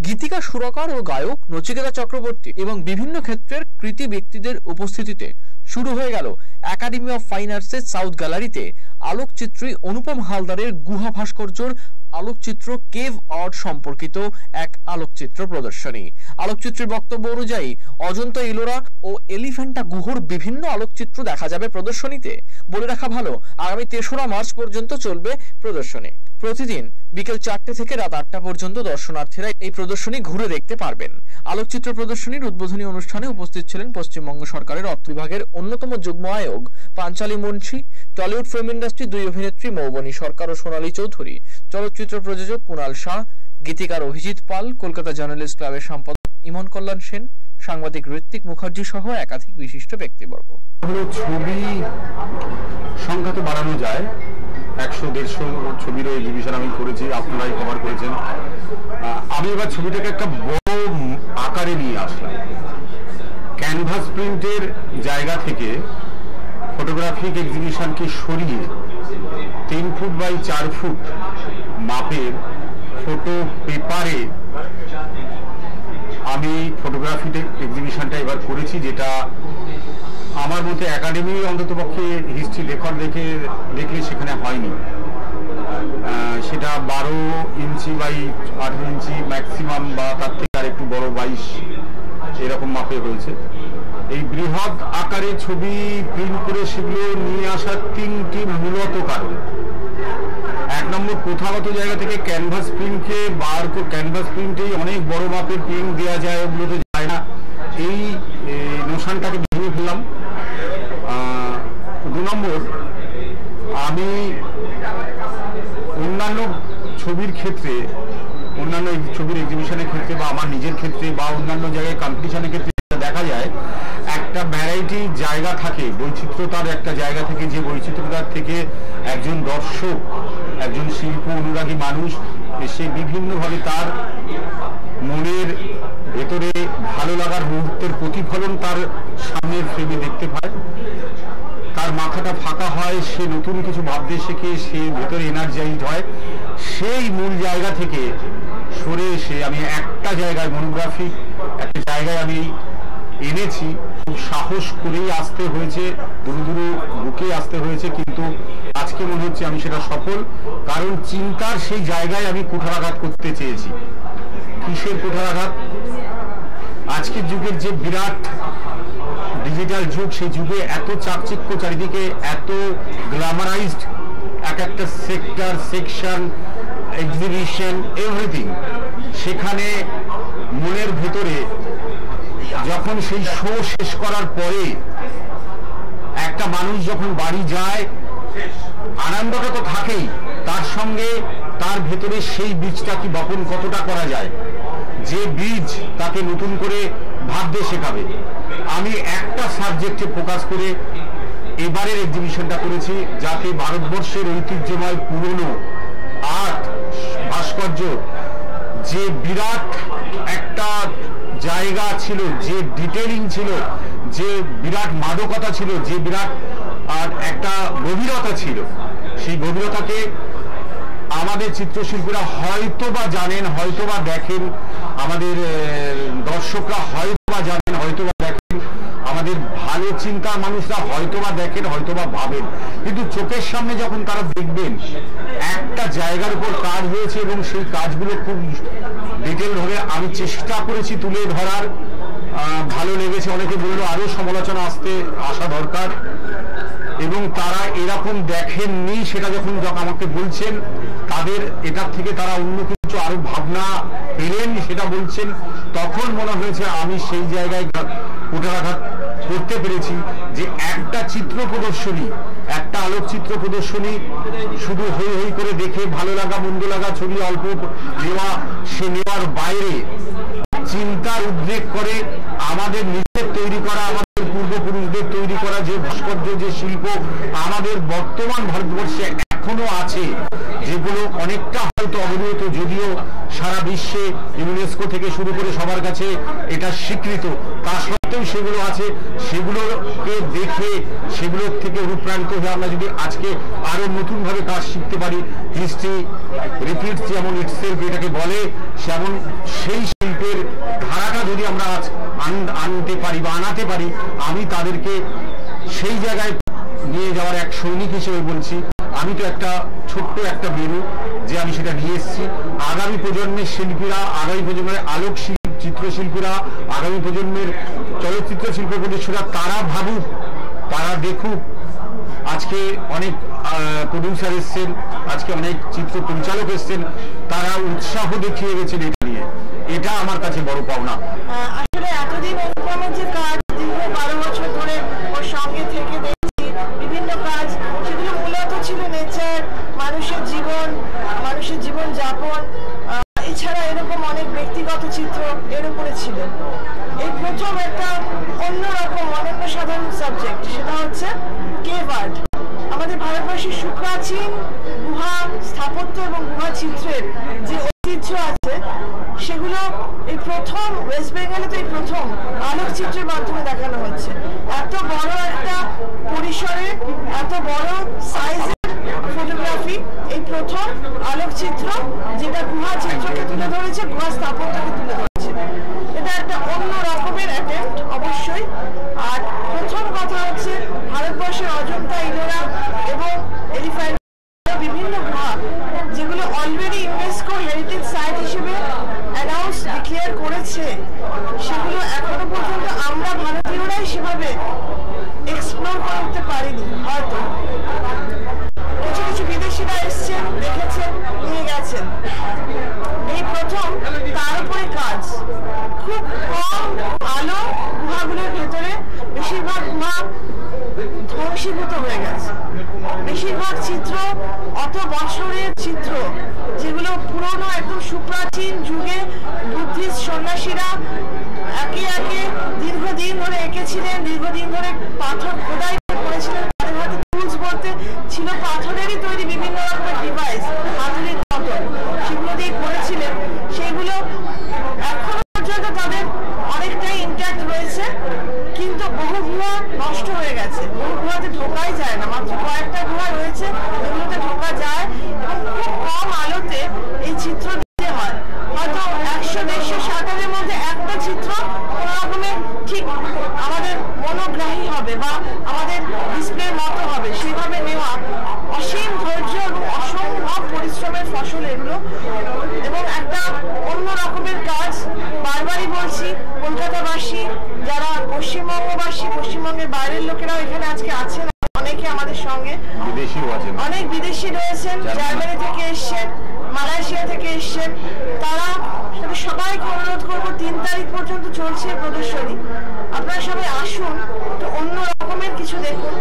গীতিকা সুরকার ও গায়ক নচিকেতা চক্রবর্তী এবং বিভিন্ন ক্ষেত্রের কৃতি ব্যক্তিদের উপস্থিতিতে শুরু হয়ে গেল একাডেমি অফ ফাইন আর্টসের সাউথ গ্যালারিতে আলোকচিত্রী অনুপম হালদারের গুহা ভাস্কর্যর আলোকচিত্র কেভ আর্ট সম্পর্কিত এক আলোকচিত্র প্রদর্শনী। আলোকচিত্রের বক্তব্য অনুযায়ী অজন্তা ইলোরা ও এলিফ্যান্টা গুহর বিভিন্ন আলোকচিত্র দেখা যাবে প্রদর্শনীতে। বলে রাখা ভালো, আগামী ৩রা মার্চ পর্যন্ত চলবে প্রদর্শনী। প্রতিদিন বিকেল ৪টে থেকে রাত ৮টা পর্যন্ত দর্শনার্থীরা এই প্রদর্শনী ঘুরে দেখতে পারবেন। আলোকচিত্র প্রদর্শনীর উদ্বোধনী অনুষ্ঠানে উপস্থিত ছিলেন পশ্চিমবঙ্গ সরকারের অর্থ বিভাগের অন্যতম যুগ্ম আয়োগ পাঞ্চালী মুন্সি, টলিউড ফিল্ম ইন্ডাস্ট্রি ২ অভিনেত্রী মৌবনী সরকার ও সোনালী চৌধুরী, চলচ্চিত্র প্রযোজক কুণাল শাহ, গীতিকার অভিজিৎ পাল, কলকাতা জার্নালিস্ট ক্লাবের সম্পাদক ইমন কল্যাণ সেন, সাংবাদিক ঋত্বিক মুখার্জি সহ একাধিক বিশিষ্ট ব্যক্তিবর্গ। ছবি সংখ্যা তো বাড়ানো যায়, ১০০-১৫০ ছবির এক্সিবিশন আমি করেছি, আপনারাই কভার করেছেন। আমি এবার ছবিটাকে একটা বড় আকারে নিয়ে আসলাম। ক্যানভাস প্রিন্টের জায়গা থেকে ফটোগ্রাফিক এক্সিবিশনকে সরিয়ে ৩ ফুট বাই ৪ ফুট মাপের ফটো পেপারে আমি ফটোগ্রাফিতে এক্সিবিশনটা এবার করেছি, যেটা আমার মতে একাডেমি অন্ততপক্ষে হিস্ট্রি রেকর্ড দেখলে সেখানে হয়নি। সেটা ১২ ইঞ্চি বাই ১৮ ইঞ্চি ম্যাক্সিমাম, বা তার থেকে আর একটু বড় ২২ এরকম মাপে হয়েছে। এই বৃহৎ আকারে ছবি প্রিন্ট করে সেগুলো নিয়ে আসার ৩টি মূলত কারণ। ১ নম্বর, প্রথাগত জায়গা থেকে ক্যানভাস প্রিন্টকে ক্যানভাস প্রিন্টেই অনেক বড় মাপের প্রিন্ট দেওয়া যায়, ওগুলো তো যায় না। এই নোশনটাকে ভেঙে ফেললাম। ২ নম্বর, আমি অন্যান্য ছবির ক্ষেত্রে, অন্যান্য ছবির এক্সিবিশনের ক্ষেত্রে বা আমার নিজের ক্ষেত্রে বা অন্যান্য জায়গায় কম্পিটিশনের ক্ষেত্রে দেখা যায় একটা ভ্যারাইটি জায়গা থাকে, বৈচিত্র্যতার একটা জায়গা থেকে, যে বৈচিত্র্যতার থেকে একজন দর্শক, একজন শিল্প অনুরাগী মানুষ সে বিভিন্নভাবে তার মনের ভেতরে ভালো লাগার মুহূর্তের প্রতিফলন তার সামনের ফ্রেমে দেখতে পায়। তার মাথাটা ফাঁকা হয়, সে নতুন কিছু ভাবতে শেখে, সে ভেতরে এনার্জাইজড হয়। সেই মূল জায়গা থেকে সরে এসে আমি একটা জায়গায়, মনোগ্রাফিক একটা জায়গায় আমি এনেছি। খুব সাহস করেই আসতে হয়েছে, দূর বুকে আসতে হয়েছে, কিন্তু আজকে মনে হচ্ছে আমি সেটা সফল। কারণ চিন্তার সেই জায়গায় আমি কুঠারাঘাত করতে চেয়েছি। কিসের কুঠারাঘাত? আজকের যুগের যে বিরাট ডিজিটাল যুগ, সেই যুগে এত চাকচিক্য চারিদিকে, এত গ্ল্যামারাইজড এক একটা সেক্টর, সেকশন, এক্সিবিশন, এভরিথিং। সেখানে মনের ভেতরে যখন সেই শো শেষ করার পরে একটা মানুষ যখন বাড়ি যায়, আনন্দটা তো থাকেই, তার সঙ্গে তার ভেতরে সেই বীজটা কি বপন কতটা করা যায়, যে বীজ তাকে নতুন করে ভাবতে শেখাবে। আমি একটা সাবজেক্টে ফোকাস করে এবারের এক্সিবিশনটা করেছি, যাতে ভারতবর্ষের ঐতিহ্যময় পুরনো আর্ট ভাস্কর্য, যে বিরাট একটা জায়গা ছিল, যে ডিটেলিং ছিল, যে বিরাট মাদকতা ছিল, যে বিরাট একটা গভীরতা ছিল, সেই গভীরতাকে আমাদের চিত্রশিল্পীরা হয়তো বা জানেন, হয়তো বা দেখেন, আমাদের দর্শকরা হয়তো বা জানেন, হয়তো বা দেখেন, আমাদের ভালো চিন্তার মানুষরা হয়তো বা দেখেন, হয়তো বা ভাবেন, কিন্তু চোখের সামনে যখন তারা দেখবেন একটা জায়গার উপর কাজ হয়েছে এবং সেই কাজগুলো খুব ডিটেল ভাবে আমি চেষ্টা করেছি তুলে ধরার। ভালো লেগেছে। অনেকে বললো আরো সমালোচনা আসা দরকার, এবং তারা এরকম দেখেননি সেটা যখন আমাকে বলছেন, তাদের এটার থেকে তারা অন্য কিছু আরো ভাবনা পেলেন সেটা বলছেন, তখন মনে হয়েছে আমি সেই জায়গায় কুঠারাঘাত করতে পেরেছি। যে একটা চিত্র প্রদর্শনী, একটা আলোকচিত্র প্রদর্শনী শুধু হই হই করে দেখে ভালো লাগা মন্দ লাগা ছবি অল্প নেওয়া, সে নেওয়ার বাইরে চিন্তার উদ্রেক করে আমাদের নিজের তৈরি করা, আমাদের পূর্বপুরুষদের তৈরি করা দ্বারা যে ভাস্কর্য, যে শিল্প আমাদের বর্তমান ভারতবর্ষে এখনো আছে, যেগুলো অনেকটা হয়তো অবহেলিত, যদিও সারা বিশ্বে ইউনেস্কো থেকে শুরু করে সবার কাছে এটা স্বীকৃত, তা সত্ত্বেও সেগুলো আছে। সেগুলোকে দেখে সেগুলোর থেকে অনুপ্রাণিত হয়ে আমরা যদি আজকে আরো নতুনভাবে কাজ শিখতে পারি, হিস্ট্রি রিপিটস যেমন ইটসেলফ এটাকে বলে, যেমন সেই শিল্পের ধারাটা যদি আমরা আনতে পারি বা আনাতে পারি, আমি তাদেরকে সেই জায়গায় নিয়ে যাওয়ার এক সৈনিক হিসেবে বলছি। আমি তো একটা ছোট্ট একটা বেরু যে আমি সেটা নিয়ে এসেছি। আগামী প্রজন্মের শিল্পীরা, আগামী প্রজন্মের আলোক চিত্রশিল্পীরা, আগামী প্রজন্মের চলচ্চিত্র শিল্প প্রতিষ্ঠারা তারা ভাবুক, তারা দেখুক। আজকে অনেক প্রডিউসার এসছেন, আজকে অনেক চিত্র পরিচালক এসছেন, তারা উৎসাহ দেখিয়ে গেছেন এটা নিয়ে। এটা আমার কাছে বড় পাওনা। আসলে এতদিন অনুপমের যে কাজ, দীর্ঘ 12 বছর ধরে ওর সঙ্গে থেকে দেখছি বিভিন্ন কাজ, সেগুলো মূলত ছিল নেচার, মানুষের জীবন যাপন, এছাড়া এরকম অনেক ব্যক্তিগত চিত্র এর উপরে ছিল। এই প্রথম একটা অন্যরকম অনন্য সাধারণ সাবজেক্ট, সেটা হচ্ছে কেভ আর্ট। আমাদের ভারতবর্ষের সুপ্রাচীন গুহা স্থাপত্য এবং গুহা চিত্রের যে ঐতিহ্য আছে, সেগুলো এই প্রথম ওয়েস্ট বেঙ্গলে তো এই প্রথম আলোকচিত্রের মাধ্যমে দেখানো হচ্ছে। এত বড় একটা পরিসরে, এত বড় সাইজের ফটোগ্রাফি, এই প্রথম আলোকচিত্র যেটা গুহা চিত্রকে তুলে ধরেছে, গুহা স্থাপত্যকে তুলে ধরেছে। এটা একটা অন্য রকমের অ্যাটেম্প্ট অবশ্যই। আর প্রথম কথা হচ্ছে ভারতবর্ষের অজন্তা, ইলোরা এবং এলিফ্যান্ট বিভিন্ন গুহা, যেগুলো অলরেডি ইউনেস্কো হেরিটেজ সাইট হিসেবে অ্যানাউন্স ডিক্লেয়ার করেছে, সেগুলো এখনো পর্যন্ত আমরা ভারতীয়রাই সেভাবে এক্সপ্লোর করতে পারিনি। হয়তো কিছু কিছু বিদেশিরা এসছেন, দেখেছেন, নিয়ে গেছেন। এই প্রথম, তার উপরে কাজ খুব কম আলো গুহাগুলোর ভেতরে, বেশিরভাগ গুহা ধ্বংসীভূত হয়ে গেছে। বেশিরভাগ চিত্র অত বছরের চিত্র, যেগুলো পুরনো একদম সুপ্রাচীন যুগে বুদ্ধিস্ট সন্ন্যাসীরা একে একে দীর্ঘদিন ধরে এঁকেছিলেন, দীর্ঘদিন ধরে পাথর খোদাই করেছিলেন, তাদের হাতে টুলস বলতে ছিল পাথরেরই তৈরি বিভিন্ন রকমের ডিভাইস, আধুনিক মতন, সেগুলো দিয়ে করেছিলেন। সেইগুলো এখনো পর্যন্ত তাদের অনেকটাই ইন্ট্যাক্ট রয়েছে, কিন্তু বহু গুহা নষ্ট হয়ে গেছে, বহু গুহাতে ঢোকাই যায় না। মাত্র কয়েকটা গুহা রয়েছে যেগুলোতে ঢোকা যায়, এবং খুব কম আলোতে এই চিত্র দিতে হয়। হয়তো 100-150 শাটারের মধ্যে একটা চিত্র কোনো রকমের ঠিক আমাদের মনোগ্রাহী হবে বা আমাদের ডিসপ্লের মতো হবে, সেইভাবে নেওয়া অসীম ধৈর্য এবং অসম্ভব পরিশ্রমের ফসল এগুলো, এবং একটা অন্য রকমের কাজ। বারবারই বলছি, কলকাতাবাসী যারা পশ্চিমবঙ্গবাসী, পশ্চিমবঙ্গের বাইরের লোকেরাও এখানে আজকে আছেন, অনেকে আমাদের সঙ্গে, অনেক বিদেশি রয়েছেন, জার্মানি থেকে এসছেন, মালয়েশিয়া থেকে এসছেন। তারা সবাইকে অনুরোধ করবো, 3 তারিখ পর্যন্ত চলছে প্রদর্শনী, আপনারা সবাই আসুন, তো অন্য রকমের কিছু দেখুন।